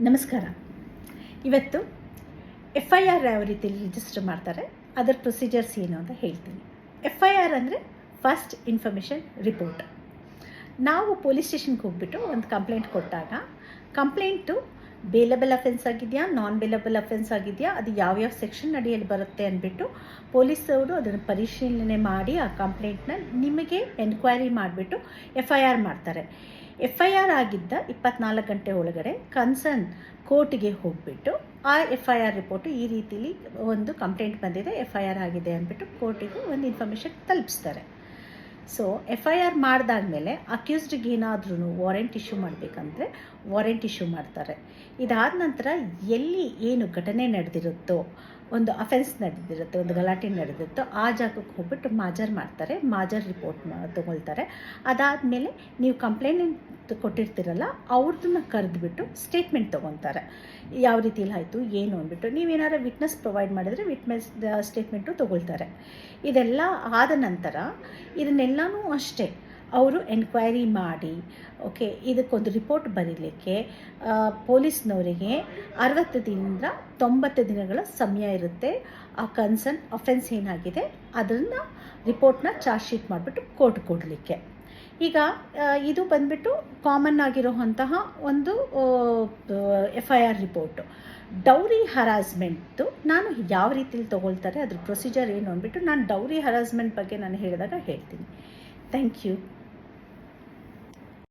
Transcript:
ನಮಸ್ಕಾರ. ಇವತ್ತು FIR ಯಾವ ರೀತಿ ರಿಜಿಸ್ಟರ್ ಮಾಡ್ತಾರೆ, ಅದರ ಪ್ರೊಸೀಜರ್ಸ್ ಏನು ಅಂತ ಹೇಳ್ತೀನಿ. FIR ಅಂದರೆ ಫಸ್ಟ್ ಇನ್ಫಾರ್ಮೇಷನ್ ರಿಪೋರ್ಟ್. ನಾವು ಪೊಲೀಸ್ ಸ್ಟೇಷನ್ಗೆ ಹೋಗ್ಬಿಟ್ಟು ಒಂದು ಕಂಪ್ಲೇಂಟ್ ಕೊಟ್ಟಾಗ ಕಂಪ್ಲೇಂಟು ಬೇಲಬಲ್ ಅಫೆನ್ಸ್ ಆಗಿದೆಯಾ, ನಾನ್ ಬೇಲಬಲ್ ಅಫೆನ್ಸ್ ಆಗಿದೆಯಾ, ಅದು ಯಾವ್ಯಾವ ಸೆಕ್ಷನ್ ಅಡಿಯಲ್ಲಿ ಬರುತ್ತೆ ಅಂದ್ಬಿಟ್ಟು ಪೊಲೀಸವರು ಅದನ್ನು ಪರಿಶೀಲನೆ ಮಾಡಿ ಆ ಕಂಪ್ಲೇಂಟ್ನ ನಿಮಗೆ ಎನ್ಕ್ವೈರಿ ಮಾಡಿಬಿಟ್ಟು FIR ಮಾಡ್ತಾರೆ. FIR ಆಗಿದ್ದ 24 ಗಂಟೆ ಒಳಗಡೆ ಕನ್ಸರ್ನ್ ಕೋರ್ಟಿಗೆ ಹೋಗಿಬಿಟ್ಟು ಆ FIR ರಿಪೋರ್ಟು ಈ ರೀತಿಲಿ ಒಂದು ಕಂಪ್ಲೇಂಟ್ ಬಂದಿದೆ, FIR ಆಗಿದೆ ಅಂದ್ಬಿಟ್ಟು ಕೋರ್ಟಿಗೆ ಒಂದು ಇನ್ಫಾರ್ಮೇಷನ್ ತಲುಪಿಸ್ತಾರೆ. ಸೊ FIR ಮಾಡಿದಾದ್ಮೇಲೆ ಅಕ್ಯೂಸ್ಡ್ಗೆ ಏನಾದ್ರೂ ವಾರೆಂಟ್ ಇಶ್ಯೂ ಮಾಡಬೇಕಂದ್ರೆ ವಾರೆಂಟ್ ಇಶ್ಯೂ ಮಾಡ್ತಾರೆ. ಇದಾದ ನಂತರ ಎಲ್ಲಿ ಏನು ಘಟನೆ ನಡೆದಿರುತ್ತೋ, ಒಂದು ಅಫೆನ್ಸ್ ನಡೆದಿರುತ್ತೋ, ಒಂದು ಗಲಾಟೆ ನಡೆದಿರುತ್ತೋ ಆ ಜಾಗಕ್ಕೆ ಹೋಗ್ಬಿಟ್ಟು ಮಾಜರ್ ಮಾಡ್ತಾರೆ, ಮಾಜರ್ ರಿಪೋರ್ಟ್ ತೊಗೊಳ್ತಾರೆ. ಅದಾದಮೇಲೆ ನೀವು ಕಂಪ್ಲೇಂಟ್ ಕೊಟ್ಟಿರ್ತೀರಲ್ಲ ಅವ್ರದ್ದನ್ನ ಕರೆದುಬಿಟ್ಟು ಸ್ಟೇಟ್ಮೆಂಟ್ ತೊಗೊತಾರೆ. ಯಾವ ರೀತಿಯಲ್ಲಿ ಆಯಿತು ಏನು ಅಂದ್ಬಿಟ್ಟು ನೀವೇನಾದ್ರು ವಿಟ್ನೆಸ್ ಪ್ರೊವೈಡ್ ಮಾಡಿದರೆ ವಿಟ್ನೆಸ್ ಸ್ಟೇಟ್ಮೆಂಟು ತೊಗೊಳ್ತಾರೆ. ಇದೆಲ್ಲ ಆದ ನಂತರ ಇದನ್ನೆಲ್ಲನೂ ಅಷ್ಟೇ ಅವರು ಎನ್ಕ್ವೈರಿ ಮಾಡಿ ಓಕೆ ಇದಕ್ಕೊಂದು ರಿಪೋರ್ಟ್ ಬರೀಲಿಕ್ಕೆ ಪೊಲೀಸ್ನವರಿಗೆ 60 ದಿನದಿಂದ 90 ದಿನಗಳ ಸಮಯ ಇರುತ್ತೆ. ಆ ಕನ್ಸರ್ನ್ ಅಫೆನ್ಸ್ ಏನಾಗಿದೆ ಅದನ್ನು ರಿಪೋರ್ಟ್ನ ಚಾರ್ಜ್ ಶೀಟ್ ಮಾಡಿಬಿಟ್ಟು ಕೋರ್ಟ್ ಕೊಡಲಿಕ್ಕೆ. ಈಗ ಇದು ಬಂದ್ಬಿಟ್ಟು ಕಾಮನ್ ಆಗಿರೋಂತಹ ಒಂದು FIR ರಿಪೋರ್ಟು. ಡೌರಿ ಹರಾಸ್ಮೆಂಟು ನಾನು ಯಾವ ರೀತಿಯಲ್ಲಿ ತೊಗೊಳ್ತಾರೆ, ಅದ್ರ ಪ್ರೊಸೀಜರ್ ಏನು ಅಂದ್ಬಿಟ್ಟು ನಾನು ಡೌರಿ ಹರಾಸ್ಮೆಂಟ್ ಬಗ್ಗೆ ನಾನು ಹೇಳಿದಾಗ ಹೇಳ್ತೀನಿ. Thank you.